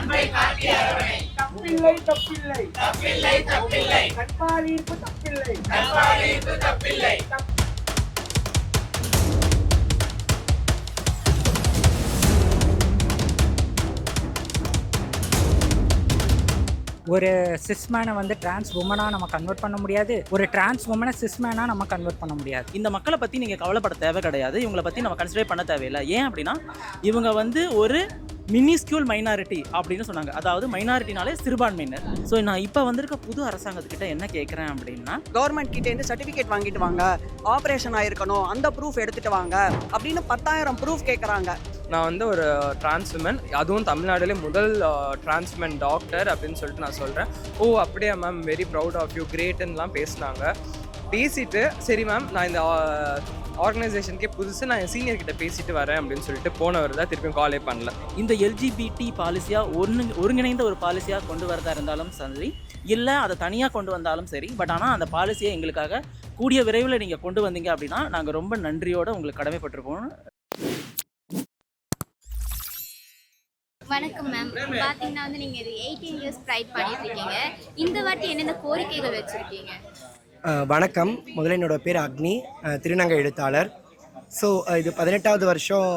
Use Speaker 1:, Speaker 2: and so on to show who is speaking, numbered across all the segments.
Speaker 1: தப்பில்லை தப்பில்லை தப்பில்லை தப்பில்லை கற்பாலீர்ப்பு தப்பில்லை கற்பாலீர்ப்பு தப்பில்லை.
Speaker 2: ஒரு சிஸ்மேனை வந்து டிரான்ஸ் உமனாக நம்ம கன்வெர்ட் பண்ண முடியாது, ஒரு டிரான்ஸ் உமனை சிஸ்மேனாக நம்ம கன்வெர்ட் பண்ண முடியாது.
Speaker 3: இந்த மக்களை பற்றி நீங்கள் கவலைப்பட தேவை கிடையாது, இவங்களை பற்றி நம்ம கன்சிடர் பண்ண தேவையில்லை. ஏன் அப்படின்னா இவங்க வந்து ஒரு மினிஸ்கியூல் மைனாரிட்டி அப்படின்னு சொன்னாங்க, அதாவது மைனாரிட்டினாலே சிறுபான்மையினர். ஸோ நான் இப்போ வந்திருக்க புது அரசாங்கத்துக்கிட்ட என்ன கேட்குறேன் அப்படின்னா,
Speaker 4: கவர்மெண்ட் கிட்டேருந்து சர்டிஃபிகேட் வாங்கிட்டு வாங்க, ஆப்ரேஷன் ஆயிருக்கணும் அந்த ப்ரூஃப் எடுத்துகிட்டு வாங்க அப்படின்னு 10,000 ப்ரூஃப் கேட்குறாங்க.
Speaker 5: நான் வந்து ஒரு டிரான்ஸ் விமன், அதுவும் தமிழ்நாடுலேயே முதல் டிரான்ஸ் விமன் டாக்டர் அப்படின்னு சொல்லிட்டு நான் சொல்கிறேன். ஓ அப்படியா ma'am, very proud of you, கிரேட்டுன்னெலாம் பேசினாங்க. பேசிட்டு சரி மேம் நான் இந்த ஆர்கனைசேஷனுக்கே புதுசு, நான் என் சீனியர்கிட்ட பேசிட்டு வரேன் அப்படின்னு சொல்லிட்டு போனவர் தான் திருப்பியும் காலே பண்ணல.
Speaker 3: இந்த எல்ஜிபிடி பாலிசியாக ஒருங்கிணைந்த ஒரு பாலிசியாக கொண்டு வரதா இருந்தாலும் சரி, இல்லை அதை தனியாக கொண்டு வந்தாலும் சரி, பட் ஆனால் அந்த பாலிசியை எங்களுக்காக கூடிய விரைவில் நீங்கள் கொண்டு வந்தீங்க அப்படின்னா நாங்கள் ரொம்ப நன்றியோடு உங்களுக்கு கடமைப்பட்டிருப்போம்.
Speaker 6: வணக்கம் மேம். பார்த்தீங்கன்னா வந்து நீங்கள் இது 18 இயர்ஸ் ப்ரைட் பண்ணிட்டு இருக்கீங்க. இந்த வாட்டி என்னென்ன கோரிக்கைகள் வச்சுருக்கீங்க?
Speaker 7: வணக்கம். முதல்ல என்னோடய பேர் அக்னி, திருநங்கை எழுத்தாளர். ஸோ இது 18வது வருஷம்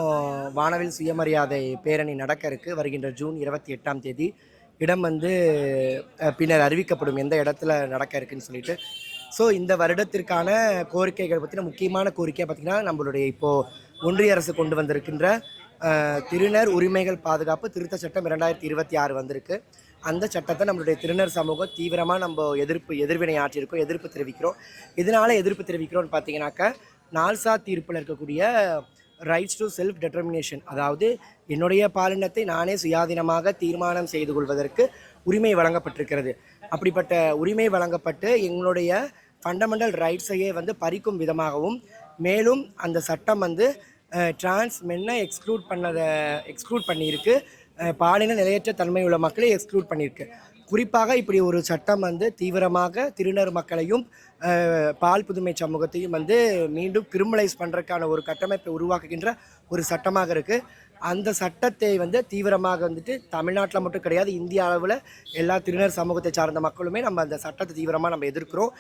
Speaker 7: வானவில் சுயமரியாதை பேரணி நடக்க இருக்குது. வருகின்ற ஜூன் 28ஆம் தேதி. இடம் வந்து பின்னர் அறிவிக்கப்படும் எந்த இடத்துல நடக்க இருக்குன்னு சொல்லிட்டு. ஸோ இந்த வருடத்திற்கான கோரிக்கைகள் பற்றின முக்கியமான கோரிக்கையாக பார்த்திங்கன்னா, நம்மளுடைய இப்போது ஒன்றிய அரசு கொண்டு வந்திருக்கின்ற திருநர் உரிமைகள் பாதுகாப்பு திருத்த சட்டம் 2026 வந்திருக்கு. அந்த சட்டத்தை நம்மளுடைய திருநர் சமூகம் தீவிரமாக நம்ம எதிர்வினை ஆற்றியிருக்கோம், எதிர்ப்பு தெரிவிக்கிறோம். இதனால் எதிர்ப்பு தெரிவிக்கிறோம்னு பார்த்தீங்கன்னாக்கா, நால்சா தீர்ப்பில் இருக்கக்கூடிய ரைட்ஸ் டு செல்ஃப் டெட்டர்மினேஷன், அதாவது என்னுடைய பாலினத்தை நானே சுயாதீனமாக தீர்மானம் செய்து கொள்வதற்கு உரிமை வழங்கப்பட்டிருக்கிறது. அப்படிப்பட்ட உரிமை வழங்கப்பட்டு எங்களுடைய ஃபண்டமெண்டல் ரைட்ஸையே வந்து பறிக்கும் விதமாகவும், மேலும் அந்த சட்டம் வந்து டிரான்ஸ் மென்னை எக்ஸ்க்ளூட் பண்ணியிருக்கு, பாலின நிலையற்ற தன்மை உள்ள மக்களை எக்ஸ்க்ளூட் பண்ணியிருக்கு. குறிப்பாக இப்படி ஒரு சட்டம் வந்து தீவிரமாக திருநர் மக்களையும் பால் புதுமை சமூகத்தையும் வந்து மீண்டும் கிரிமினலைஸ் பண்ணுறதுக்கான ஒரு கட்டமைப்பை உருவாக்குகின்ற ஒரு சட்டமாக இருக்குது. அந்த சட்டத்தை வந்து தீவிரமாக வந்துட்டு தமிழ்நாட்டில் மட்டும் கிடையாது, இந்திய அளவில் எல்லா திருநர் சமூகத்தை சார்ந்த மக்களுமே நம்ம அந்த சட்டத்தை தீவிரமாக நம்ம எதிர்க்கிறோம்.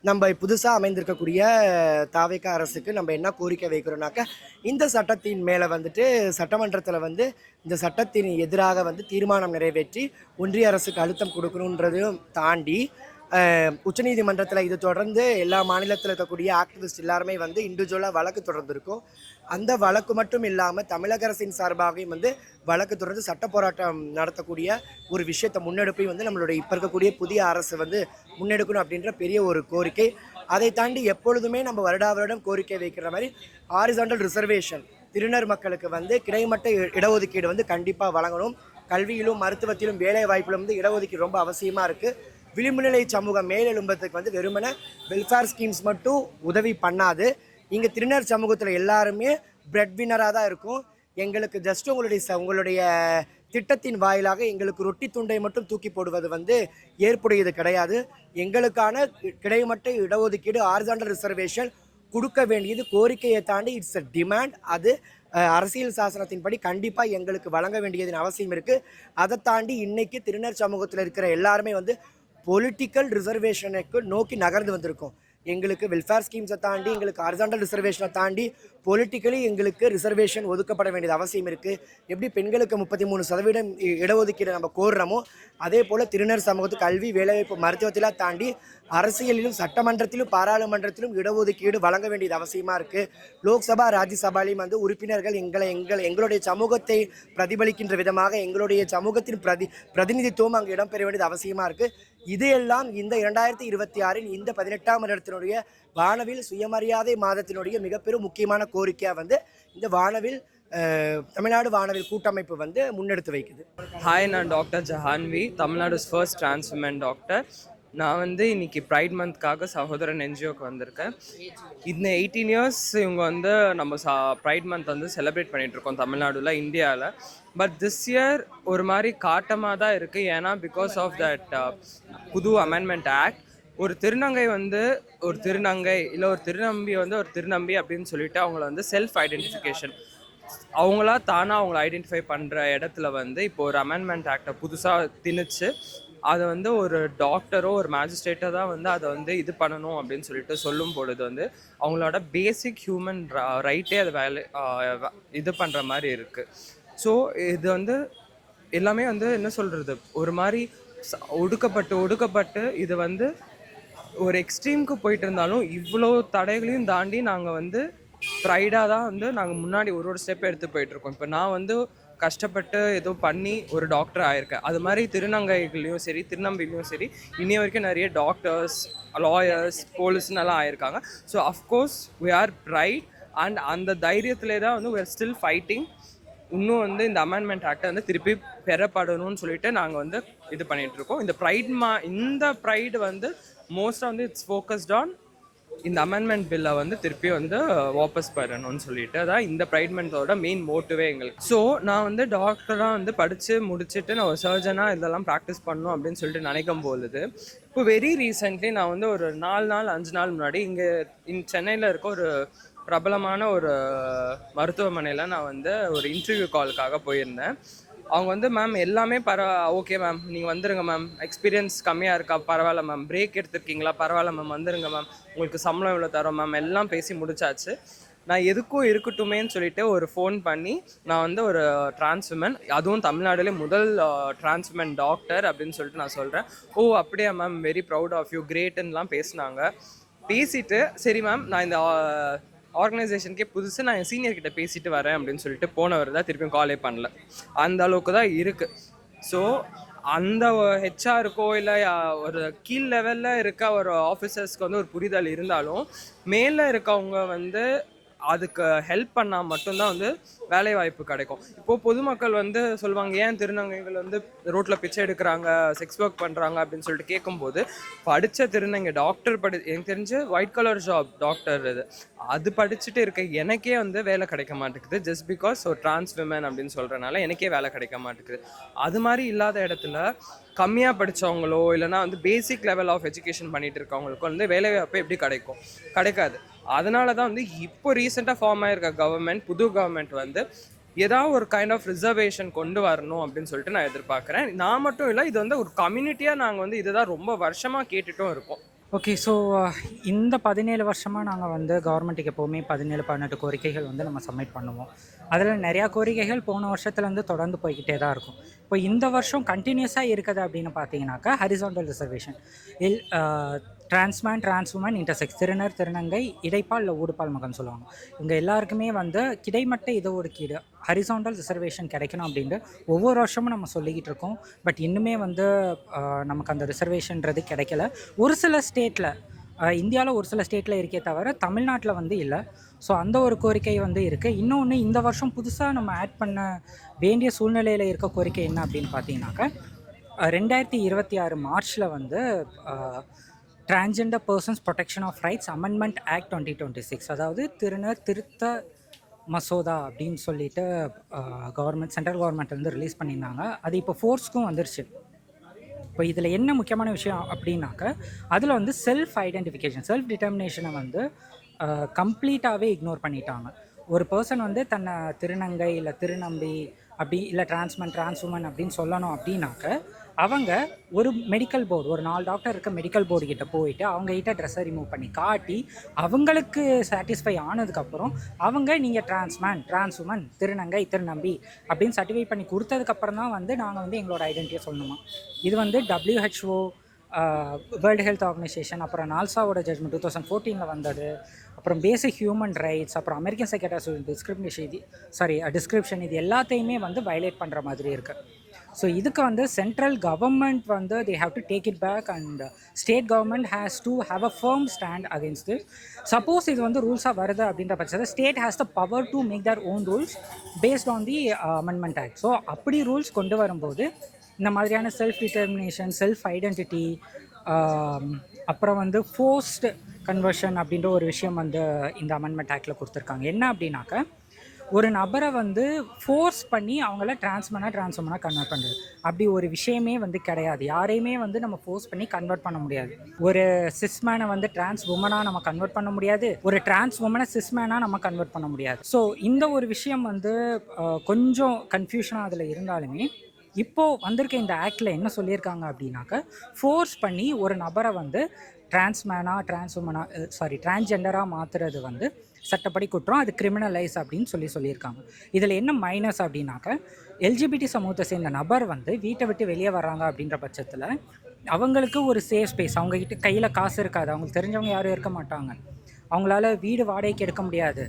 Speaker 7: நம்ம புதுசாக அமைந்திருக்கக்கூடிய தாவேகா அரசுக்கு நம்ம என்ன கோரிக்கை வைக்கிறோம்னாக்கா, இந்த சட்டத்தின் மேலே வந்துட்டு சட்டமன்றத்தில் வந்து இந்த சட்டத்தின் எதிராக வந்து தீர்மானம் நிறைவேற்றி ஒன்றிய அரசுக்கு அழுத்தம் கொடுக்கணுன்றதையும் தாண்டி, உச்சநீதிமன்றத்தில் இது தொடர்ந்து எல்லா மாநிலத்தில் இருக்கக்கூடிய ஆக்டிவிஸ்ட் எல்லாருமே வந்து இண்டிவிஜுவலாக வழக்கு தொடர்ந்துருக்கும். அந்த வழக்கு மட்டும் இல்லாமல் தமிழக அரசின் சார்பாகவும் வந்து வழக்கு தொடர்ந்து சட்ட போராட்டம் நடத்தக்கூடிய ஒரு விஷயத்தை முன்னெடுப்பையும் வந்து நம்மளுடைய இப்போ இருக்கக்கூடிய புதிய அரசு வந்து முன்னெடுக்கணும் அப்படின்ற பெரிய ஒரு கோரிக்கை. அதை தாண்டி எப்பொழுதுமே நம்ம வருடம் கோரிக்கை வைக்கிற மாதிரி ஹாரிசான்டல் ரிசர்வேஷன், திருநர் மக்களுக்கு வந்து கிடைமட்ட இடஒதுக்கீடு வந்து கண்டிப்பாக வழங்கணும். கல்வியிலும் மருத்துவத்திலும் வேலை வாய்ப்பிலும் வந்து இடஒதுக்கீடு ரொம்ப அவசியமாக இருக்குது. விளிம்புநிலை சமூகம் மேலெழும்பத்துக்கு வந்து வெறுமன வெல்ஃபேர் ஸ்கீம்ஸ் மட்டும் உதவி பண்ணாது. இங்கே திருநர் சமூகத்தில் எல்லாருமே பிரெட் வின்னராக தான் இருக்கும். எங்களுக்கு ஜஸ்ட் உங்களுடைய திட்டத்தின் வாயிலாக எங்களுக்கு ரொட்டி துண்டை மட்டும் தூக்கி போடுவது வந்து ஏற்புடையது கிடையாது. எங்களுக்கான கிடைமட்ட இடஒதுக்கீடு ஹாரிசான்டல் ரிசர்வேஷன் கொடுக்க வேண்டியது கோரிக்கையை தாண்டி இட்ஸ் அ டிமாண்ட். அது அரசியல் சாசனத்தின்படி கண்டிப்பாக எங்களுக்கு வழங்க வேண்டியதின் அவசியம் இருக்குது. அதை தாண்டி இன்றைக்கி திருநர் சமூகத்தில் இருக்கிற எல்லாருமே வந்து பொலிட்டிக்கல் ரிசர்வேஷனுக்கு நோக்கி நகர்ந்து வந்திருக்கோம். எங்களுக்கு வெல்ஃபேர் ஸ்கீம்ஸை தாண்டி, எங்களுக்கு ஹாரிசான்டல் ரிசர்வேஷனை தாண்டி பொலிட்டிக்கலி எங்களுக்கு ரிசர்வேஷன் ஒதுக்கப்பட வேண்டியது அவசியம் இருக்குது. எப்படி பெண்களுக்கு 33% இடஒதுக்கீடு நம்ம கோர்றோமோ, அதே போல் திருநர் சமூகத்துக்கு கல்வி, வேலைவாய்ப்பு, மருத்துவத்திலாம் தாண்டி அரசியலிலும் சட்டமன்றத்திலும் பாராளுமன்றத்திலும் இடஒதுக்கீடு வழங்க வேண்டியது அவசியமாக இருக்குது. லோக்சபா ராஜ்யசபாலையும் வந்து உறுப்பினர்கள் எங்களுடைய சமூகத்தை பிரதிபலிக்கின்ற விதமாக எங்களுடைய சமூகத்தின் பிரதிநிதித்துவம் அங்கே இடம்பெற வேண்டியது அவசியமாக இருக்குது. இதையெல்லாம் இந்த 2026 இந்த 18ஆம் வருடத்தினுடைய வானவில் சுயமரியாதை மாதத்தினுடைய மிகப்பெரும் முக்கியமான கோரிக்கையாக வந்து இந்த வானவில் தமிழ்நாடு வானவில் கூட்டமைப்பு வந்து முன்னெடுத்து வைக்குது.
Speaker 5: ஹாய், நான் doctor Jahnavi, Tamil Nadu's first trans women doctor. நான் வந்து இன்றைக்கி ப்ரைட் மந்த்க்காக சகோதரன் என்ஜிஓக்கு வந்திருக்கேன். இந்த 18 இயர்ஸ் இவங்க வந்து நம்ம ப்ரைட் மந்த் வந்து செலிப்ரேட் பண்ணிகிட்ருக்கோம் தமிழ்நாடுல, இந்தியாவில். பட் திஸ் இயர் ஒரு மாதிரி காட்டமாக தான் இருக்குது. ஏன்னா பிகாஸ் ஆஃப் தட் புது அமெண்ட்மெண்ட் ஆக்ட், ஒரு திருநங்கை வந்து ஒரு திருநங்கை இல்லை ஒரு திருநம்பி வந்து ஒரு திருநம்பி அப்படின்னு சொல்லிட்டு அவங்கள வந்து செல்ஃப் ஐடென்டிஃபிகேஷன் அவங்களா தானாக அவங்கள ஐடென்டிஃபை பண்ணுற இடத்துல வந்து இப்போ ஒரு அமெண்ட்மெண்ட் ஆக்டை புதுசாக திணிச்சு அதை வந்து ஒரு டாக்டரோ ஒரு மேஜிஸ்ட்ரேட்டோ தான் வந்து அதை வந்து இது பண்ணணும் அப்படின்னு சொல்லிட்டு சொல்லும் பொழுது வந்து அவங்களோட பேசிக் ஹியூமன் ரைட்டே அதை இது பண்ணுற மாதிரி இருக்குது. ஸோ இது வந்து எல்லாமே வந்து என்ன சொல்கிறது, ஒரு மாதிரி ஒடுக்கப்பட்டு இது வந்து ஒரு எக்ஸ்ட்ரீமுக்கு போயிட்டு இருந்தாலும் இவ்வளோ தடைகளையும் தாண்டி நாங்கள் வந்து ப்ரைடாக தான் வந்து நாங்கள் முன்னாடி ஒரு ஸ்டெப் எடுத்து போயிட்டுருக்கோம். இப்போ நான் வந்து கஷ்டப்பட்டு ஏதோ பண்ணி ஒரு டாக்டர் ஆயிருக்கேன். அது மாதிரி திருநங்கைகள்லையும் சரி திருநம்பிலையும் சரி இன்னி வரைக்கும் நிறைய டாக்டர்ஸ், லாயர்ஸ், போலீஸ்னெல்லாம் ஆயிருக்காங்க. So of course we are pride and அந்த தைரியத்திலே தான் வந்து வி ஆர் ஸ்டில் ஃபைட்டிங். இன்னும் வந்து இந்த அமெண்ட்மெண்ட் ஆக்டை வந்து திருப்பி பெறப்படணும்னு சொல்லிட்டு நாங்கள் வந்து இது பண்ணிகிட்ருக்கோம். இந்த ப்ரைடு வந்து மோஸ்ட்டாக வந்து இட்ஸ் ஃபோக்கஸ்ட் ஆன் இந்த அமெண்ட்மெண்ட் பில்லை வந்து திருப்பி வந்து வாபஸ் பெறணும்னு சொல்லிட்டு அதான் இந்த ப்ரைட்மெண்ட்டோட மெயின் மோட்டிவே எங்களுக்கு. ஸோ நான் வந்து டாக்டராக வந்து படித்து முடிச்சுட்டு நான் ஒரு சர்ஜனாக இதெல்லாம் ப்ராக்டிஸ் பண்ணணும் அப்படின்னு சொல்லிட்டு நினைக்கும் பொழுது இப்போ வெரி ரீசெண்ட்லி நான் வந்து ஒரு 4 நாள் 5 நாள் முன்னாடி இங்கே சென்னையில் இருக்க ஒரு பிரபலமான ஒரு மருத்துவமனையில் நான் வந்து ஒரு இன்டர்வியூ காலுக்காக போயிருந்தேன். அவங்க வந்து மேம் எல்லாமே ஓகே மேம் நீங்கள் வந்துடுங்க மேம், எக்ஸ்பீரியன்ஸ் கம்மியாக இருக்கா பரவாயில்ல மேம், பிரேக் எடுத்துருக்கீங்களா பரவாயில்ல மேம், வந்துடுங்க மேம், உங்களுக்கு சம்பளம் எவ்வளோ தரோம் மேம், எல்லாம் பேசி முடிச்சாச்சு. நான் எதுக்கும் இருக்கட்டுமேன்னு சொல்லிட்டு ஒரு ஃபோன் பண்ணி நான் வந்து ஒரு டிரான்ஸ்விமன், அதுவும் தமிழ்நாடுலேயே முதல் டிரான்ஸ்விமன் டாக்டர் அப்படின்னு சொல்லிட்டு நான் சொல்கிறேன். ஓ அப்படியா ma'am, very proud of you, கிரேட்டுன்னெலாம் பேசினாங்க. பேசிட்டு சரி மேம் நான் இந்த ஆர்கனைசேஷனுக்கே புதுசு, நான் என் சீனியர்கிட்ட பேசிட்டு வரேன் அப்படின்னு சொல்லிட்டு போனவர் தான் திருப்பியும் காலே பண்ணல. அந்த அளவுக்கு தான் இருக்குது. ஸோ அந்த ஹெச்ஆருக்கோ இல்லை ஒரு கீழ் லெவலில் இருக்க ஒரு ஆஃபீஸர்ஸ்க்கு வந்து ஒரு புரிதல் இருந்தாலும் மேலே இருக்கவங்க வந்து அதுக்கு ஹெல்ப் பண்ணால் மட்டும்தான் வந்து வேலை வாய்ப்பு கிடைக்கும். இப்போது பொதுமக்கள் வந்து சொல்லுவாங்க ஏன் திருநங்கைகள் வந்து ரோட்டில் பிச்சை எடுக்கிறாங்க, செக்ஸ் ஒர்க் பண்ணுறாங்க அப்படின்னு சொல்லிட்டு கேட்கும்போது படித்த திருநங்கை டாக்டர் எனக்கு தெரிஞ்சு ஒயிட் கலர் ஜாப் டாக்டர் அது படிச்சுட்டு இருக்க எனக்கே வந்து வேலை கிடைக்க மாட்டேங்குது. ஜஸ்ட் பிகாஸ் ஒரு டிரான்ஸ் விமன் அப்படின்னு சொல்கிறனால எனக்கே வேலை கிடைக்க மாட்டேங்குது. அது மாதிரி இல்லாத இடத்துல கம்மியாக படித்தவங்களோ இல்லைனா வந்து பேசிக் லெவல் ஆஃப் எஜுகேஷன் பண்ணிகிட்டு இருக்கவங்களுக்கும் வந்து வேலை வாய்ப்பு எப்படி கிடைக்காது. அதனால தான் வந்து இப்போ ரீசெண்டாக ஃபார்ம் ஆகிருக்க புது கவர்மெண்ட் வந்து ஏதாவது ஒரு கைண்ட் ஆஃப் ரிசர்வேஷன் கொண்டு வரணும் அப்படின்னு சொல்லிட்டு நான் எதிர்பார்க்குறேன். நான் மட்டும் இல்லை, இது வந்து ஒரு கம்யூனிட்டியாக நாங்கள் வந்து இதுதான் ரொம்ப வருஷமாக கேட்டுட்டும் இருக்கோம்.
Speaker 2: ஓகே, ஸோ இந்த 17 வருஷமாக நாங்கள் வந்து கவர்மெண்ட்டுக்கு எப்போவுமே 17-18 கோரிக்கைகள் வந்து நம்ம சப்மிட் பண்ணுவோம். அதில் நிறையா கோரிக்கைகள் போன வருஷத்துலேருந்து தொடர்ந்து போய்கிட்டே தான் இருக்கும். இப்போ இந்த வருஷம் கண்டினியூஸாக இருக்குது அப்படின்னு பார்த்தீங்கன்னாக்கா ஹரிசாண்டல் ரிசர்வேஷன் டிரான்ஸ்வுமன் இன்டர்செக்ஸ் திருநர் திருநங்கை இடைப்பால் இல்லை ஊடுபால் மகன் சொல்லுவாங்க. இவங்க எல்லாருக்குமே வந்து கிடைமட்ட இடஒதுக்கீடு ஹரிசாண்டல் ரிசர்வேஷன் கிடைக்கணும் அப்படின்ட்டு ஒவ்வொரு வருஷமும் நம்ம சொல்லிக்கிட்டு இருக்கோம். பட் இன்னுமே வந்து நமக்கு அந்த ரிசர்வேஷன்றது கிடைக்கல. ஒரு சில ஸ்டேட்டில் இந்தியாவில் ஒரு சில ஸ்டேட்டில் இருக்கே தவிர தமிழ்நாட்டில் வந்து இல்லை. ஸோ அந்த ஒரு கோரிக்கை வந்து இருக்குது. இன்னொன்று இந்த வருஷம் புதுசாக நம்ம ஆட் பண்ண வேண்டிய சூழ்நிலையில் இருக்க கோரிக்கை என்ன அப்படின்னு பார்த்தீங்கன்னாக்கா 2026 மார்ச்சில் வந்து transgender persons protection of rights amendment act 2026 அதாவது திருநர் திருத்த மசோதா அப்படின்னு சொல்லிட்டு சென்ட்ரல் கவர்மெண்ட் வந்து ரிலீஸ் பண்ணியிருந்தாங்க. அது இப்போ ஃபோர்ஸ்க்கும் வந்துருச்சு. இப்போ இதில் என்ன முக்கியமான விஷயம் அப்படின்னாக்கா அதில் வந்து செல்ஃப் ஐடென்டிஃபிகேஷன் செல்ஃப் டிட்டர்மினேஷனை வந்து கம்ப்ளீட்டாகவே இக்னோர் பண்ணிட்டாங்க. ஒரு பர்சன் வந்து தன்னை திருநங்கை இல்லை திருநம்பி அப்படி இல்லை டிரான்ஸ்வுமன் அப்படின்னு சொல்லணும் அப்படின்னாக்க அவங்க ஒரு மெடிக்கல் போர்டு, ஒரு 4 டாக்டர் இருக்க மெடிக்கல் போர்டு கிட்ட போயிட்டு அவங்ககிட்ட ட்ரெஸ்ஸை ரிமூவ் பண்ணி காட்டி அவங்களுக்கு சாட்டிஸ்ஃபை ஆனதுக்கப்புறம் அவங்க நீங்கள் டிரான்ஸ்வுமன் திருநங்கை திருநம்பி அப்படின்னு சர்டிஃபை பண்ணி கொடுத்ததுக்கப்புறம் தான் வந்து நாங்கள் வந்து எங்களோட ஐடென்டிட்டியை சொல்லணுமா. இது வந்து WHO, வேர்ல்டு ஹெல்த் ஆர்கனைசேஷன், அப்புறம் நால்சாவோட ஜட்மெண்ட் 2014 வந்தது, அப்புறம் பேசிக் ஹியூமன் ரைட்ஸ், அப்புறம் அமெரிக்கன் சைக்காட்ரிஸ்ட் டிஸ்கிரிப்ஷன் இது எல்லாத்தையுமே வந்து வயலேட் பண்ணுற மாதிரி இருக்குது. ஸோ இதுக்கு வந்து சென்ட்ரல் கவர்மெண்ட் வந்து they have to take it back and state government has to have a firm stand against this. Suppose இது வந்து ரூல்ஸாக வருது அப்படின்ற பட்சத்தில் state has the power to make their own rules based on the amendment act. So அப்படி rules கொண்டு வரும்போது இந்த மாதிரியான செல்ஃப் டிட்டர்மினேஷன் செல்ஃப் ஐடென்டிட்டி அப்புறம் வந்து ஃபோர்ஸ்டு கன்வர்ஷன் அப்படின்ற ஒரு விஷயம் வந்து இந்த அமெண்ட்மெண்ட் ஆக்டில் கொடுத்துருக்காங்க. என்ன அப்படின்னாக்கா ஒரு நபரை வந்து ஃபோர்ஸ் பண்ணி அவங்கள டிரான்ஸ்மனாக கன்வெர்ட் பண்ணுறது அப்படி ஒரு விஷயமே வந்து கிடையாது. யாரையுமே வந்து நம்ம ஃபோர்ஸ் பண்ணி கன்வெர்ட் பண்ண முடியாது. ஒரு சிஸ்மேனை வந்து டிரான்ஸ் உமனாக நம்ம கன்வெர்ட் பண்ண முடியாது, ஒரு டிரான்ஸ் உமனை சிஸ்மேனாக நம்ம கன்வெர்ட் பண்ண முடியாது. ஸோ இந்த ஒரு விஷயம் வந்து கொஞ்சம் கன்ஃபியூஷனாக அதில் இருந்தாலுமே இப்போது வந்திருக்க இந்த ஆக்டில் என்ன சொல்லியிருக்காங்க அப்படின்னாக்க, ஃபோர்ஸ் பண்ணி ஒரு நபரை வந்து டிரான்ஸ்ஜெண்டராக மாற்றுறது வந்து சட்டப்படி குற்றம், அது கிரிமினலைஸ் அப்படின்னு சொல்லியிருக்காங்க. இதில் என்ன மைனஸ் அப்படின்னாக்க, எல்ஜிபிடி சமூகத்தை சேர்ந்த நபர் வந்து வீட்டை விட்டு வெளியே வர்றாங்க அப்படின்ற பட்சத்தில் அவங்களுக்கு ஒரு சேஃப் ஸ்பேஸ், அவங்கக்கிட்ட கையில் காசு இருக்காது, அவங்களுக்கு தெரிஞ்சவங்க யாரும் இருக்க மாட்டாங்க, அவங்களால வீடு வாடகைக்கு எடுக்க முடியாது.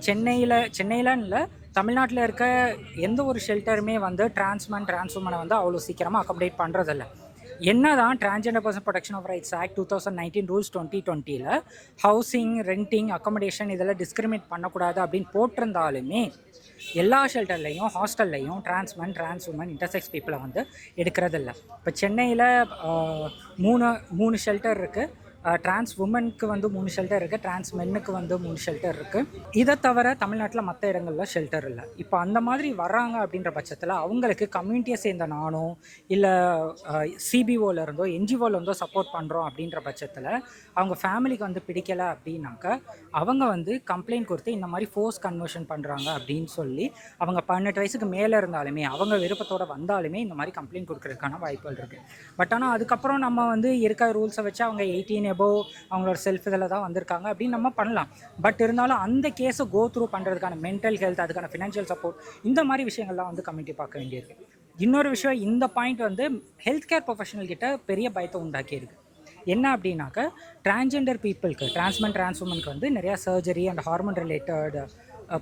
Speaker 2: சென்னையில் இல்லை, தமிழ்நாட்டில் இருக்க எந்த ஒரு ஷெல்டருமே வந்து டிரான்ஸ்வுமனை வந்து அவ்வளோ சீக்கிரமாக அக்காமடேட் பண்ணுறதில்ல. என்ன தான் transgender person protection of rights act 2019 rules 2020 housing, renting, accommodation இதெல்லாம் டிஸ்கிரிமினேட் பண்ணக்கூடாது அப்படின்னு போட்டிருந்தாலுமே எல்லா ஷெல்டர்லையும் ஹாஸ்டல்லையும் டிரான்ஸ்வுமன் இன்டர்செக்ஸ் பீப்புளை வந்து எடுக்கிறதில்ல. இப்போ சென்னையில் மூணு ஷெல்டர் இருக்குது. டிரான்ஸ் உமனுக்கு வந்து 3 ஷெல்டர் இருக்குது, டிரான்ஸ் மென்னுக்கு வந்து 3 ஷெல்டர் இருக்குது. இதை தவிர தமிழ்நாட்டில் மற்ற இடங்களில் ஷெல்டர் இல்லை. இப்போ அந்த மாதிரி வர்றாங்க அப்படின்ற பட்சத்தில் அவங்களுக்கு கம்யூனிட்டியை சேர்ந்த நானோ இல்லை சிபிஓவில் இருந்தோ என்ஜிஓவில் இருந்தோ சப்போர்ட் பண்ணுறோம் அப்படின்ற பட்சத்தில் அவங்க ஃபேமிலிக்கு வந்து பிடிக்கலை அப்படின்னாக்க அவங்க வந்து கம்ப்ளைண்ட் கொடுத்து இந்த மாதிரி ஃபோர்ஸ் கன்வர்ஷன் பண்ணுறாங்க அப்படின்னு சொல்லி அவங்க 18 வயசுக்கு மேலே இருந்தாலுமே அவங்க விருப்பத்தோடு வந்தாலுமே இந்த மாதிரி கம்ப்ளைண்ட் கொடுக்கறதுக்கான வாய்ப்புகள் இருக்குது. பட் ஆனால் அதுக்கப்புறம் நம்ம வந்து இருக்க ரூல்ஸை வச்சு அவங்க 18 அவங்களோட செல்ஃப் இதில் தான் வந்திருக்காங்க அப்படின்னு நம்ம பண்ணலாம். பட் இருந்தாலும் அந்த கேஸை கோ த்ரூ பண்ணுறதுக்கான மென்டல் ஹெல்த், அதுக்கான ஃபினான்ஷியல் சப்போர்ட், இந்த மாதிரி விஷயங்கள்லாம் வந்து கமிட்டி பார்க்க வேண்டியிருக்கு. இன்னொரு விஷயம், இந்த பாயிண்ட் வந்து ஹெல்த் கேர் ப்ரொஃபஷனல் கிட்ட பெரிய பயத்தை உண்டாக்கியிருக்கு. என்ன அப்படின்னாக்க, டிரான்ஸ்ஜெண்டர் பீப்புளுக்கு, டிரான்ஸ்வுமனுக்கு வந்து நிறையா சர்ஜரி அண்ட் ஹார்மோன் ரிலேட்டட்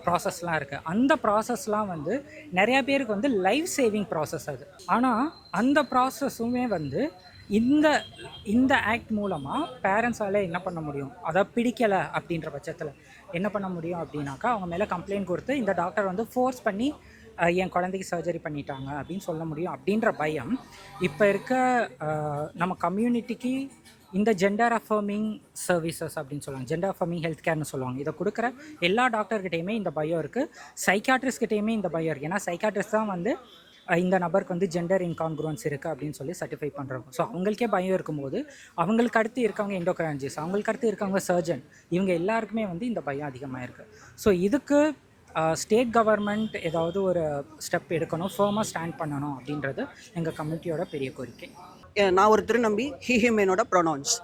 Speaker 2: ப்ராசஸ்லாம் இருக்குது. அந்த ப்ராசஸ்லாம் வந்து நிறையா பேருக்கு வந்து லைஃப் சேவிங் ப்ராசஸ் அது. ஆனால் அந்த ப்ராசஸுமே வந்து இந்த ஆக்ட் மூலமாக பேரண்ட்ஸால் என்ன பண்ண முடியும், அதை பிடிக்கலை அப்படின்ற பட்சத்தில் என்ன பண்ண முடியும் அப்படின்னாக்கா, அவங்க மேலே கம்ப்ளைண்ட் கொடுத்து இந்த டாக்டர் வந்து ஃபோர்ஸ் பண்ணி என் குழந்தைக்கு சர்ஜரி பண்ணிட்டாங்க அப்படின்னு சொல்ல முடியும் அப்படின்ற பயம் இப்போ இருக்க நம்ம கம்யூனிட்டிக்கு இந்த ஜெண்டர் அஃபர்மிங் சர்வீசஸ் அப்படின்னு சொல்லுவாங்க, ஜெண்டர் அஃபர்மிங் ஹெல்த் கேர்னு சொல்லுவாங்க. இதை கொடுக்குற எல்லா டாக்டர்கிட்டையுமே இந்த பயம் இருக்குது, சைக்காட்ரிஸ்ட்கிட்டையுமே இந்த பயம் இருக்குது. ஏன்னா சைக்காட்ரிஸ்ட் தான் வந்து இந்த நபருக்கு வந்து ஜெண்டர் இன்கான்க்ருவன்ஸ் இருக்குது அப்படின்னு சொல்லி சர்டிஃபை பண்ணுறாங்க. ஸோ அவங்களுக்கே பயம் இருக்கும்போது அவங்களுக்கு அடுத்து இருக்கவங்க எண்டோக்ரைனாலஜிஸ்ட், அவங்களுக்கு அடுத்து இருக்கவங்க சர்ஜன், இவங்க எல்லாருக்குமே வந்து இந்த பயம் அதிகமாக இருக்குது. ஸோ இதுக்கு ஸ்டேட் கவர்மெண்ட் ஏதாவது ஒரு ஸ்டெப் எடுக்கணும், ஃபர்மாக ஸ்டாண்ட் பண்ணணும் அப்படின்றது எங்கள் கம்யூனிட்டியோட பெரிய கோரிக்கை.
Speaker 4: நான் ஒரு திருநம்பி, ஹிம் என்னோட ப்ரொனவுன்ஸ்.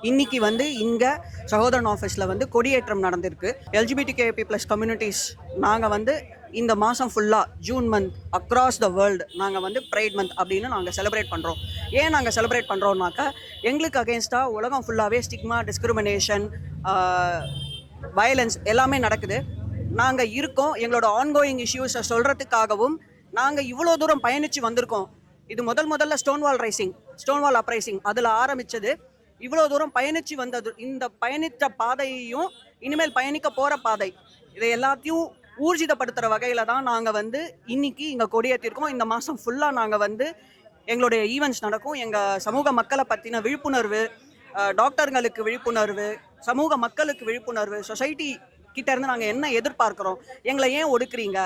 Speaker 4: இன்னைக்கு வந்து இங்கே சகோதரன் ஆஃபீஸில் வந்து கொடியேற்றம் நடந்திருக்கு. எல்ஜிபிடிகேபி ப்ளஸ் கம்யூனிட்டிஸ் நாங்கள் வந்து இந்த மாதம் ஃபுல்லாக June month across the world நாங்கள் வந்து ப்ரைட் மந்த் அப்படின்னு நாங்கள் செலிப்ரேட் பண்ணுறோம். ஏன் நாங்கள் செலிப்ரேட் பண்ணுறோம்னாக்கா, எங்களுக்கு அகேன்ஸ்டாக உலகம் ஃபுல்லாகவே ஸ்டிக்மா, டிஸ்கிரிமினேஷன், வயலன்ஸ் எல்லாமே நடக்குது. நாங்கள் இருக்கோம், எங்களோட ஆன்கோயிங் இஷ்யூஸை சொல்கிறதுக்காகவும் நாங்கள் இவ்வளோ தூரம் பயணித்து வந்திருக்கோம். இது முதல்ல ஸ்டோன்வால் அப்ரைசிங் அதில் ஆரம்பித்தது. இவ்வளோ தூரம் பயணித்து வந்தது, இந்த பயணித்த பாதையையும் இனிமேல் பயணிக்க போகிற பாதை, இதை எல்லாத்தையும் ஊர்ஜிதப்படுத்துகிற வகையில் தான் நாங்கள் வந்து இன்னைக்கு இங்கே கொடியேற்றிருக்கோம். இந்த மாதம் ஃபுல்லாக நாங்கள் வந்து எங்களுடைய ஈவெண்ட்ஸ் நடக்கும். எங்கள் சமூக மக்களை பற்றின விழிப்புணர்வு, டாக்டர்களுக்கு விழிப்புணர்வு, சமூக மக்களுக்கு விழிப்புணர்வு, சொசைட்டி கிட்டேருந்து நாங்கள் என்ன எதிர்பார்க்குறோம், எங்களை ஏன் ஒடுக்குறீங்க,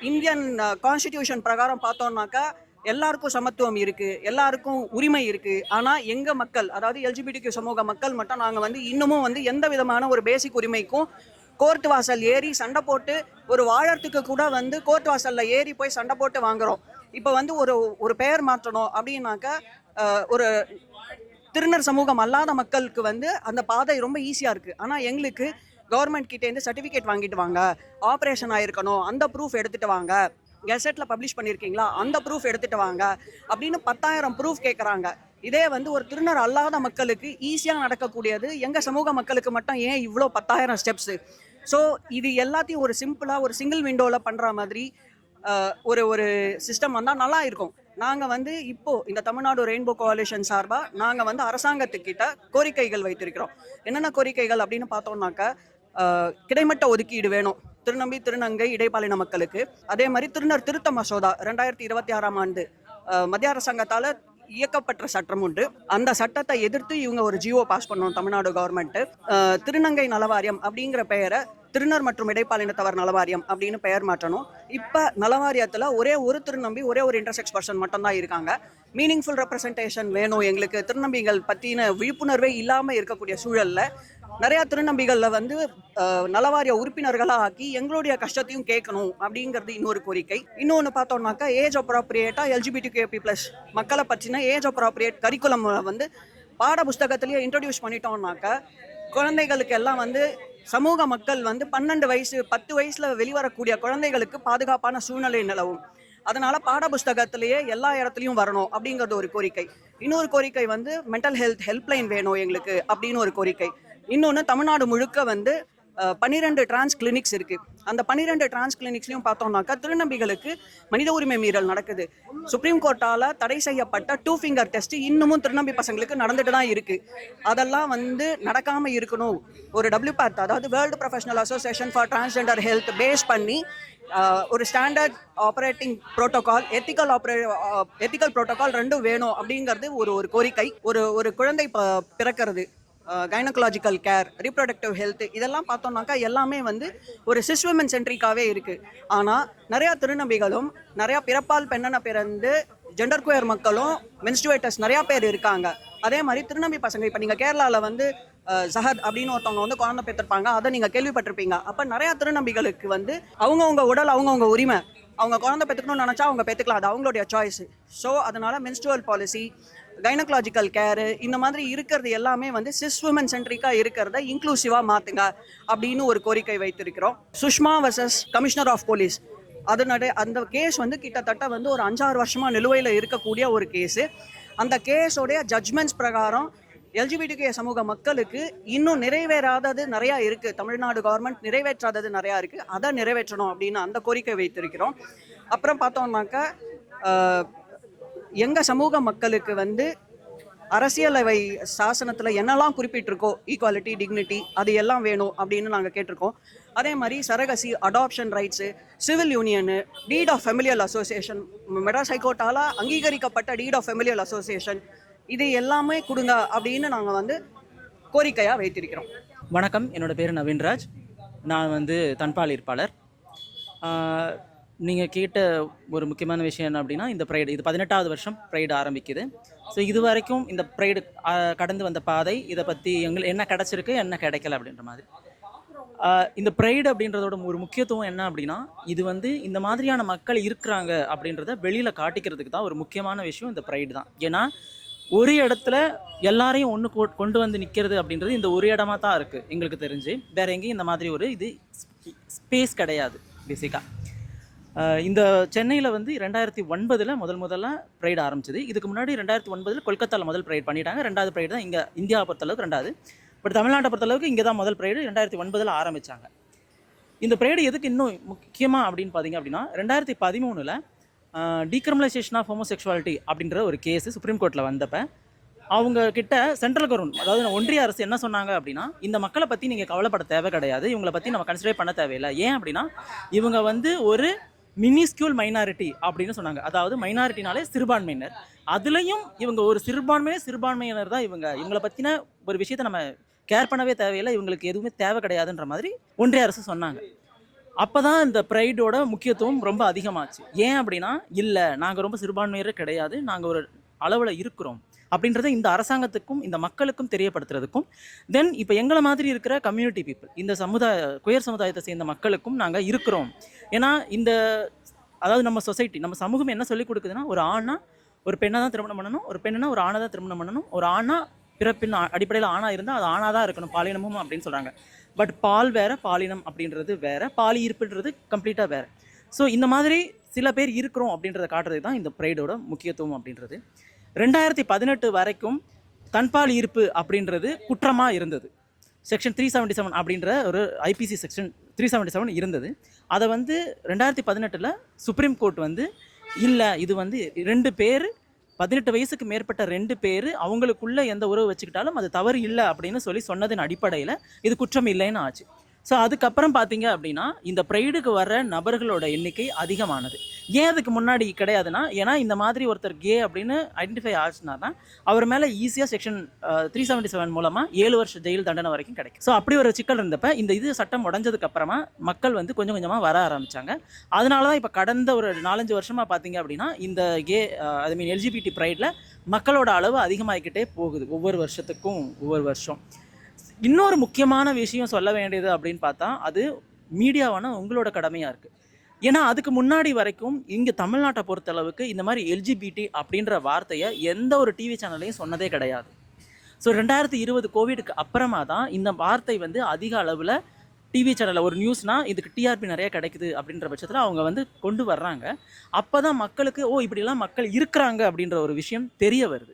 Speaker 4: இந்தியன் கான்ஸ்டிடியூஷன் பிரகாரம் பார்த்தோம்னாக்கா எல்லாருக்கும் சமத்துவம் இருக்குது, எல்லாருக்கும் உரிமை இருக்குது. ஆனால் எங்கள் மக்கள், அதாவது எல்ஜிபிடிக்கு சமூக மக்கள் மட்டும் நாங்கள் வந்து இன்னமும் வந்து எந்த விதமான ஒரு பேசிக் உரிமைக்கும் கோர்ட் வாசல் ஏறி சண்டை போட்டு, ஒரு வாழறதுக்கு கூட வந்து கோர்ட் வாசலில் ஏறி போய் சண்டை போட்டு வாங்குகிறோம். இப்போ வந்து ஒரு பெயர் மாற்றணும் அப்படின்னாக்கா, ஒரு திருநர் சமூகம் அல்லாத மக்களுக்கு வந்து அந்த பாதை ரொம்ப ஈஸியாக இருக்குது. ஆனால் எங்களுக்கு கவர்மெண்ட் கிட்டேருந்து சர்டிஃபிகேட் வாங்கிட்டு வாங்க, ஆப்ரேஷன் ஆகிருக்கணும் அந்த ப்ரூஃப் எடுத்துகிட்டு வாங்க, கெசட்டில் பப்ளிஷ் பண்ணியிருக்கீங்களா அந்த ப்ரூஃப் எடுத்துகிட்டு வாங்க அப்படின்னு 10,000 ப்ரூஃப் கேட்குறாங்க. இதே வந்து ஒரு திருநர் அல்லாத மக்களுக்கு ஈஸியாக நடக்கக்கூடியது, எங்கள் சமூக மக்களுக்கு மட்டும் ஏன் இவ்வளோ 10,000 ஸ்டெப்ஸு? ஸோ இது எல்லாத்தையும் ஒரு சிம்பிளாக ஒரு சிங்கிள் விண்டோவில் பண்ணுற மாதிரி ஒரு சிஸ்டம் வந்தால் நல்லா இருக்கும். நாங்கள் வந்து இப்போது இந்த தமிழ்நாடு ரெயின்போ கோஆலிஷன் சார்பாக நாங்கள் வந்து அரசாங்கத்துக்கிட்ட கோரிக்கைகள் வைத்திருக்கிறோம். என்னென்ன கோரிக்கைகள் அப்படின்னு பார்த்தோம்னாக்கா, கிடைமட்ட ஒதுக்கீடு வேணும் திருநம்பி திருநங்கை இடைப்பாலின மக்களுக்கு. அதே மாதிரி திருநர் திருத்த மசோதா 2026ஆம் ஆண்டு மத்திய அரசாங்கத்தால் இயக்கப்பட்ட சட்டம் உண்டு. அந்த சட்டத்தை எதிர்த்து இவங்க ஒரு ஜியோ பாஸ் பண்ணோம் தமிழ்நாடு கவர்மெண்ட்டு. திருநங்கை நலவாரியம் அப்படிங்கிற பெயரை திருநர் மற்றும் இடைப்பாலினத்தவர் நலவாரியம் அப்படின்னு பெயர் மாற்றணும். இப்போ நலவாரியத்தில் ஒரே ஒரு திருநம்பி, ஒரே ஒரு இன்டர்செக்ஸ் பர்சன் மட்டும்தான் இருக்காங்க. மீனிங்ஃபுல் ரெப்ரசன்டேஷன் வேணும் எங்களுக்கு. திருநம்பிகள் பற்றின விழிப்புணர்வே இல்லாமல் இருக்கக்கூடிய சூழலில் நிறையா திருநம்பிகளில் வந்து நலவாரிய உறுப்பினர்களாக ஆக்கி எங்களுடைய கஷ்டத்தையும் கேட்கணும் அப்படிங்கிறது இன்னொரு கோரிக்கை. இன்னொன்று பார்த்தோம்னாக்கா ஏஜ் அப்ராப்ரியேட்டாக LGBTQP+ மக்களை பற்றின ஏஜ் அப்ராப்ரியேட் கரிக்குலம் வந்து பாட புஸ்தகத்திலேயே இன்ட்ரடியூஸ் பண்ணிட்டோம்னாக்கா குழந்தைகளுக்கு எல்லாம் வந்து சமூக மக்கள் வந்து 12 வயசு 10 வயசில் வெளிவரக்கூடிய குழந்தைகளுக்கு பாதுகாப்பான சூழ்நிலை நிலவும். அதனால பாட புஸ்தகத்திலேயே எல்லா இடத்துலையும் வரணும் அப்படிங்கிறது ஒரு கோரிக்கை. இன்னொரு கோரிக்கை வந்து மென்டல் ஹெல்த் ஹெல்ப்லைன் வேணும் எங்களுக்கு அப்படின்னு ஒரு கோரிக்கை. இன்னொன்று தமிழ்நாடு முழுக்க வந்து 12 டிரான்ஸ் கிளினிக்ஸ் இருக்குது. அந்த 12 டிரான்ஸ் கிளினிக்ஸ்லையும் பார்த்தோம்னாக்கா திருநம்பிகளுக்கு மனித உரிமை மீறல் நடக்குது. சுப்ரீம் கோர்ட்டால் தடை செய்யப்பட்ட 2 ஃபிங்கர் டெஸ்ட் இன்னமும் திருநம்பி பசங்களுக்கு நடந்துட்டு தான் இருக்குது. அதெல்லாம் வந்து நடக்காமல் இருக்கணும். ஒரு WPATH, அதாவது world professional association for transgender health base பண்ணி ஒரு standard operating protocol, ethical protocol ரெண்டும் வேணும் அப்படிங்கிறது ஒரு கோரிக்கை. ஒரு குழந்தை பிறக்கிறது, கைனகாலஜிக்கல் கேர், ரீப்ரொடக்டிவ் ஹெல்த், இதெல்லாம் பார்த்தோம்னாக்கா எல்லாமே வந்து ஒரு சிஸ் விமன் சென்ட்ரிக்காகவே இருக்குது. ஆனால் நிறையா திருநம்பிகளும் நிறையா பிறப்பால் பெண்ணென பிறந்து ஜெண்டர் குயர் மக்களும் மென்ஸ்ட்ருவேட்டர்ஸ் நிறையா பேர் இருக்காங்க. அதே மாதிரி திருநம்பி பசங்க இப்போ நீங்கள் கேரளாவில் வந்து ஜஹத் அப்படின்னு ஒருத்தவங்க வந்து குழந்தை பெற்றிருப்பாங்க, அதை நீங்கள் கேள்விப்பட்டிருப்பீங்க. அப்போ நிறையா திருநம்பிகளுக்கு வந்து அவங்கவுங்க உடல் அவங்கவுங்க உரிமை. அவங்க குழந்தை பெற்றுக்கணும்னு நினச்சா அவங்க பெற்றுக்கலாம், அது அவங்களுடைய சாய்ஸ். ஸோ அதனால் மென்ஸ்ட்ருவல் பாலிசி, கைனகாலஜிக்கல் கேரு, இந்த மாதிரி இருக்கிறது எல்லாமே வந்து சிஸ் விமன் சென்ட்ரிக்காக இருக்கிறத இன்க்ளூசிவாக மாற்றுங்க அப்படின்னு ஒரு கோரிக்கை வைத்திருக்கிறோம். Sushma versus commissioner of police, அந்த கேஸ் வந்து கிட்டத்தட்ட வந்து ஒரு 5-6 வருஷமாக நிலுவையில் இருக்கக்கூடிய ஒரு கேஸு. அந்த கேஸோடைய ஜட்ஜ்மெண்ட்ஸ் பிரகாரம் LGBTQ சமூக மக்களுக்கு இன்னும் நிறைவேறாதது நிறையா இருக்குது. தமிழ்நாடு கவர்மெண்ட் நிறைவேற்றாதது நிறையா இருக்குது. அதை நிறைவேற்றணும் அப்படின்னு அந்த கோரிக்கை வைத்திருக்கிறோம். அப்புறம் பார்த்தோம்னாக்கா எங்கள் சமூக மக்களுக்கு வந்து அரசியலவை சாசனத்தில் என்னெல்லாம் குறிப்பிட்டிருக்கோ ஈக்குவாலிட்டி, டிக்னிட்டி, அது எல்லாம் வேணும் அப்படின்னு நாங்கள் கேட்டிருக்கோம். அதே மாதிரி surrogacy, adoption rights, civil union, deed of familial association, Madras ஹைகோர்ட்டால் அங்கீகரிக்கப்பட்ட டீட் ஆஃப் ஃபெமிலியல் அசோசியேஷன், இது எல்லாமே கொடுங்க அப்படின்னு நாங்கள் வந்து கோரிக்கையாக வைத்திருக்கிறோம்.
Speaker 3: வணக்கம், என்னோட பேர் நவீன்ராஜ். நான் வந்து தன்பால் ஈர்ப்பாளர். நீங்கள் கேட்ட ஒரு முக்கியமான விஷயம் என்ன அப்படின்னா, இந்த ப்ரைடு இது 18வது வருஷம் ப்ரைடு ஆரம்பிக்குது. ஸோ இது வரைக்கும் இந்த ப்ரைடு கடந்து வந்த பாதை, இதை பற்றி என்ன கிடச்சிருக்கு என்ன கிடைக்கல அப்படின்ற மாதிரி. இந்த ப்ரைடு அப்படின்றதோட ஒரு முக்கியத்துவம் என்ன அப்படின்னா, இது வந்து இந்த மாதிரியான மக்கள் இருக்கிறாங்க அப்படின்றத வெளியில் காட்டிக்கிறதுக்கு தான் ஒரு முக்கியமான விஷயம் இந்த ப்ரைடு தான். ஏன்னா ஒரு இடத்துல எல்லாரையும் ஒன்று கொண்டு வந்து நிற்கிறது அப்படின்றது இந்த ஒரு இடமா தான் இருக்குது எங்களுக்கு தெரிஞ்சு. வேறு எங்கேயும் இந்த மாதிரி ஒரு இது ஸ்பேஸ் கிடையாது பேசிக்காக. இந்த சென்னையில் வந்து 2009 முதல்ல ப்ரைடு ஆரம்பிச்சது. இதுக்கு முன்னாடி 2009 கொல்கத்தாவில் முதல் ப்ரைடு பண்ணிட்டாங்க. 2வது ப்ரைடு தான் இங்கே இந்தியாவை பொறுத்தளவுக்கு 2வது. பட் தமிழ்நாட்டை பொறுத்தளவுக்கு இங்கே தான் முதல் ப்ரைடு 2009 ஆரம்பித்தாங்க. இந்த ப்ரைடு எதுக்கு இன்னும் முக்கியமாக அப்படின்னு பார்த்தீங்க அப்படின்னா, 2013 டீக்ரிமினலைசேஷன் ஆஃப் ஹோமோசெக்சுவாலிட்டி அப்படின்ற ஒரு கேஸ் சுப்ரீம் கோர்ட்டில் வந்தப்போ அவங்க கிட்ட சென்ட்ரல் கவர்மெண்ட், அதாவது ஒன்றிய அரசு என்ன சொன்னாங்க அப்படின்னா, இந்த மக்களை பற்றி நீங்கள் கவலைப்பட தேவை கிடையாது, இவங்களை பற்றி நம்ம கன்சிடர் பண்ண தேவையில்லை. ஏன் அப்படின்னா இவங்க வந்து ஒரு மினிஸ்கியூல் மைனாரிட்டி அப்படின்னு சொன்னாங்க. அதாவது மைனாரிட்டினாலே சிறுபான்மையினர், அதுலேயும் இவங்க ஒரு சிறுபான்மையினர் தான். இவங்களை பற்றின ஒரு விஷயத்தை நம்ம கேர் பண்ணவே தேவையில்லை, இவங்களுக்கு எதுவுமே தேவை கிடையாதுன்ற மாதிரி ஒன்றிய அரசு சொன்னாங்க. அப்போ தான் இந்த ப்ரைடோட முக்கியத்துவம் ரொம்ப அதிகமாச்சு. ஏன் அப்படின்னா, இல்லை நாங்கள் ரொம்ப சிறுபான்மையரே கிடையாது, நாங்கள் ஒரு அளவில் இருக்கிறோம் அப்படின்றத இந்த அரசாங்கத்துக்கும் இந்த மக்களுக்கும் தெரியப்படுத்துறதுக்கும், தென் இப்போ எங்களை மாதிரி இருக்கிற கம்யூனிட்டி பீப்புள், இந்த குயர் சமுதாயத்தை சேர்ந்த மக்களுக்கும் நாங்கள் இருக்கிறோம். ஏன்னா அதாவது நம்ம சொசைட்டி, நம்ம சமூகம் என்ன சொல்லிக் கொடுக்குதுன்னா, ஒரு ஆணா ஒரு பெண்ணை தான் திருமணம் பண்ணணும், ஒரு பெண்ணுனா ஒரு ஆணை தான் திருமணம் பண்ணணும், ஒரு ஆணா பிறப்பின் அடிப்படையில் ஆணாக இருந்தால் அது ஆணாக தான் இருக்கணும், பாலினமும் அப்படின்னு சொல்கிறாங்க. பட் பால் வேறு, பாலினம் அப்படின்றது வேறு, பாலி ஈர்ப்புன்றது கம்ப்ளீட்டாக வேறு. ஸோ இந்த மாதிரி சில பேர் இருக்கிறோம் அப்படின்றத காட்டுறது தான் இந்த ப்ரைடோட முக்கியத்துவம் அப்படின்றது. 2018 வரைக்கும் தன்பால் ஈர்ப்பு அப்படின்றது குற்றமாக இருந்தது. செக்ஷன் 377 அப்படின்ற ஒரு ஐபிசி செக்ஷன் 377 இருந்தது. அதை வந்து 2018 சுப்ரீம் கோர்ட் வந்து இல்லை, இது வந்து 2 பேர் 18 வயசுக்கு மேற்பட்ட 2 பேர் அவங்களுக்குள்ள எந்த உறவு வச்சுக்கிட்டாலும் அது தவறு இல்லை அப்படின்னு சொன்னதின் அடிப்படையில் இது குற்றம் இல்லைன்னு ஆச்சு. ஸோ அதுக்கப்புறம் பார்த்தீங்க அப்படின்னா இந்த ப்ரைடுக்கு வர்ற நபர்களோட எண்ணிக்கை அதிகமானது. ஏன் அதுக்கு முன்னாடி கிடையாதுன்னா, ஏன்னா இந்த மாதிரி ஒருத்தர் கே அப்படின்னு ஐடென்டிஃபை ஆச்சுன்னா அவர் மேலே ஈஸியாக செக்ஷன் 377 மூலமாக 7 வருஷ ஜெயில் தண்டனை வரைக்கும் கிடைக்கும். ஸோ அப்படி ஒரு சிக்கல் இருந்தப்ப இந்த சட்டம் உடஞ்சதுக்கு அப்புறமா மக்கள் வந்து கொஞ்சம் கொஞ்சமாக வர ஆரம்பித்தாங்க. அதனால தான் இப்போ கடந்த ஒரு 4-5 வருஷமாக பார்த்தீங்க அப்படின்னா இந்த கே எல்ஜிபிடி ப்ரைடில் மக்களோட அளவு அதிகமாகிக்கிட்டே போகுது ஒவ்வொரு வருஷத்துக்கும் ஒவ்வொரு வருஷம். இன்னொரு முக்கியமான விஷயம் சொல்ல வேண்டியது அப்படின்னு பார்த்தா அது மீடியாவான உங்களோட கடமையாக இருக்குது. ஏன்னா அதுக்கு முன்னாடி வரைக்கும் இங்கே தமிழ்நாட்டை பொறுத்தளவுக்கு இந்த மாதிரி எல்ஜிபிடி அப்படின்ற வார்த்தையை எந்த ஒரு டிவி சேனல்லையும் சொன்னதே கிடையாது. ஸோ 2020 கோவிடுக்கு அப்புறமா தான் இந்த வார்த்தை வந்து அதிக அளவில் டிவி சேனலில் ஒரு நியூஸ்னால் இதுக்கு டிஆர்பி நிறைய கிடைக்குது அப்படின்ற பட்சத்தில் அவங்க வந்து கொண்டு வர்றாங்க. அப்போ தான் மக்களுக்கு இப்படிலாம் மக்கள் இருக்கிறாங்க அப்படின்ற ஒரு விஷயம் தெரிய வருது.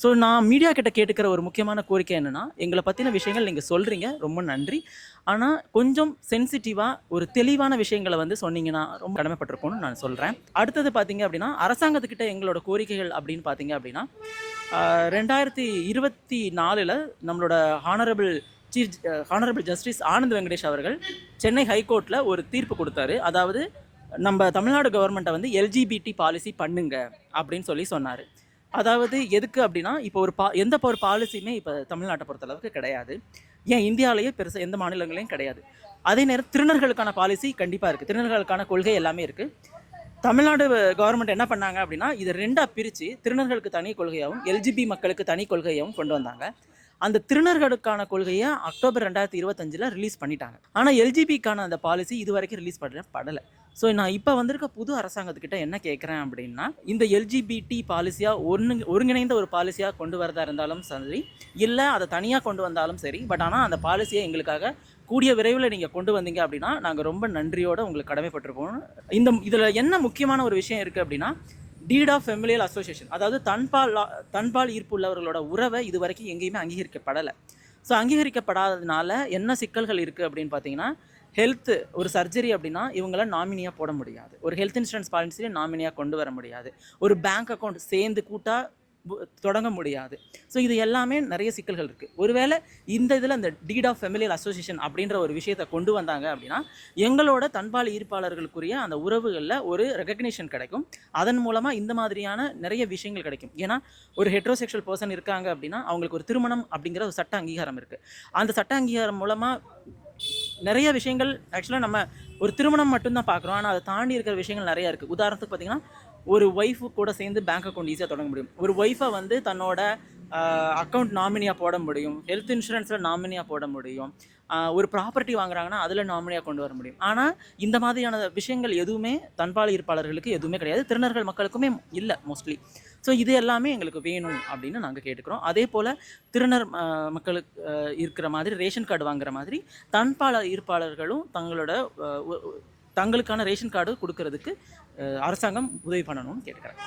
Speaker 3: ஸோ நான் மீடியா கிட்ட கேட்டுக்கிற ஒரு முக்கியமான கோரிக்கை என்னென்னா, எங்களை பற்றின விஷயங்கள் நீங்கள் சொல்கிறீங்க, ரொம்ப நன்றி. ஆனால் கொஞ்சம் சென்சிட்டிவாக ஒரு தெளிவான விஷயங்களை வந்து சொன்னீங்கன்னா ரொம்ப கடமைப்பட்டிருக்கோன்னு நான் சொல்கிறேன். அடுத்தது பார்த்தீங்க அப்படின்னா, அரசாங்கத்துக்கிட்ட எங்களோட கோரிக்கைகள் அப்படின்னு பார்த்தீங்க அப்படின்னா, 2024 நம்மளோட ஹானரபிள் ஜஸ்டிஸ் ஆனந்த் வெங்கடேஷ் அவர்கள் சென்னை ஹைகோர்ட்டில் ஒரு தீர்ப்பு கொடுத்தாரு. அதாவது நம்ம தமிழ்நாடு கவர்மெண்ட்டை வந்து எல்ஜிபிடி பாலிசி பண்ணுங்க அப்படின்னு சொன்னார். அதாவது எதுக்கு அப்படின்னா, இப்போ எந்த ஒரு பாலிசியுமே இப்போ தமிழ்நாட்டை பொறுத்தளவுக்கு கிடையாது. ஏன் இந்தியாவிலேயே பெருசாக எந்த மாநிலங்களையும் கிடையாது. அதே நேரம் திருநர்களுக்கான பாலிசி கண்டிப்பாக இருக்குது, திருநர்களுக்கான கொள்கை எல்லாமே இருக்குது. தமிழ்நாடு கவர்மெண்ட் என்ன பண்ணாங்க அப்படின்னா, இதை 2ஆக பிரித்து திருநர்களுக்கு தனி கொள்கையாகவும் எல்ஜிபி மக்களுக்கு தனி கொள்கையாகவும் கொண்டு வந்தாங்க. அந்த திருநர்களுக்கான கொள்கையை அக்டோபர் 2025 ரிலீஸ் பண்ணிட்டாங்க. ஆனால் எல்ஜிபிக்கான அந்த பாலிசி இது வரைக்கும் ரிலீஸ் படலை. ஸோ நான் இப்போ வந்திருக்க புது அரசாங்கத்துக்கிட்ட என்ன கேட்குறேன் அப்படின்னா, இந்த எல்ஜிபிடி பாலிசியாக ஒருங்கிணைந்த ஒரு பாலிசியாக கொண்டு வரதா இருந்தாலும் சரி, இல்லை அதை தனியாக கொண்டு வந்தாலும் சரி, பட் ஆனால் அந்த பாலிசியை எங்களுக்காக கூடிய விரைவில் நீங்கள் கொண்டு வந்தீங்க அப்படின்னா நாங்கள் ரொம்ப நன்றியோடு உங்களுக்கு கடமைப்பட்டிருப்போம். இதில் என்ன முக்கியமான ஒரு விஷயம் இருக்குது அப்படின்னா, டீட் ஆஃப் ஃபெமிலியல் அசோசியேஷன், அதாவது தன்பால் ஈர்ப்பு உள்ளவர்களோட உறவை இது வரைக்கும் எங்கேயுமே அங்கீகரிக்கப்படலை. ஸோ அங்கீகரிக்கப்படாததுனால என்ன சிக்கல்கள் இருக்குது அப்படின்னு பார்த்தீங்கன்னா, ஹெல்த்து ஒரு சர்ஜரி அப்படின்னா இவங்கள நாமினியாக போட முடியாது, ஒரு ஹெல்த் இன்சூரன்ஸ் பாலிசியை நாமினியாக கொண்டு வர முடியாது, ஒரு பேங்க் அக்கௌண்ட் சேர்ந்து தொடங்க முடியாது. ஸோ இது எல்லாமே நிறைய சிக்கல்கள் இருக்குது. ஒருவேளை இந்த இதில் அந்த டீட் ஆஃப் ஃபெமிலியல் அசோசியேஷன் அப்படின்ற ஒரு விஷயத்தை கொண்டு வந்தாங்க அப்படின்னா எங்களோட தன்பால் ஈர்ப்பாளர்களுக்குரிய அந்த உறவுகளில் ஒரு ரெகக்னிஷன் கிடைக்கும். அதன் மூலமாக இந்த மாதிரியான நிறைய விஷயங்கள் கிடைக்கும். ஏன்னா ஒரு ஹெட்ரோசெக்ஷுவல் பர்சன் இருக்காங்க அப்படின்னா அவங்களுக்கு ஒரு திருமணம் அப்படிங்கிற ஒரு சட்ட அங்கீகாரம் இருக்குது. அந்த சட்ட அங்கீகாரம் மூலமாக நிறைய விஷயங்கள் ஆக்சுவலாக நம்ம ஒரு திருமணம் மட்டும்தான் பார்க்குறோம், ஆனால் அதை தாண்டி இருக்கிற விஷயங்கள் நிறையா இருக்குது. உதாரணத்துக்கு பார்த்திங்கன்னா, ஒரு ஒய்ஃபு கூட சேர்ந்து பேங்க் அக்கௌண்ட் ஈஸியாக தொடங்க முடியும், ஒரு ஒய்ஃபை வந்து தன்னோட அக்கௌண்ட் நாமினியாக போட முடியும், ஹெல்த் இன்சூரன்ஸில் நாமினியாக போட முடியும், ஒரு ப்ராப்பர்ட்டி வாங்குறாங்கன்னா அதில் நாமினியாக கொண்டு வர முடியும். ஆனால் இந்த மாதிரியான விஷயங்கள் எதுவுமே தன்பால் ஈர்ப்பாளர்களுக்கு எதுவுமே கிடையாது, திருநர்கள் மக்களுக்குமே இல்லை மோஸ்ட்லி. ஸோ இது எல்லாமே எங்களுக்கு வேணும் அப்படின்னு நாங்கள் கேட்டுக்கிறோம். அதே போல் திருநர் மக்களுக்கு இருக்கிற மாதிரி ரேஷன் கார்டு வாங்குற மாதிரி தன்பால் ஈர்ப்பாளர்களும் தங்களுக்கான ரேஷன் கார்டு கொடுக்கறதுக்கு அரசாங்கம் உதவி பண்ணணும்னு கேட்டுக்கிறேன்.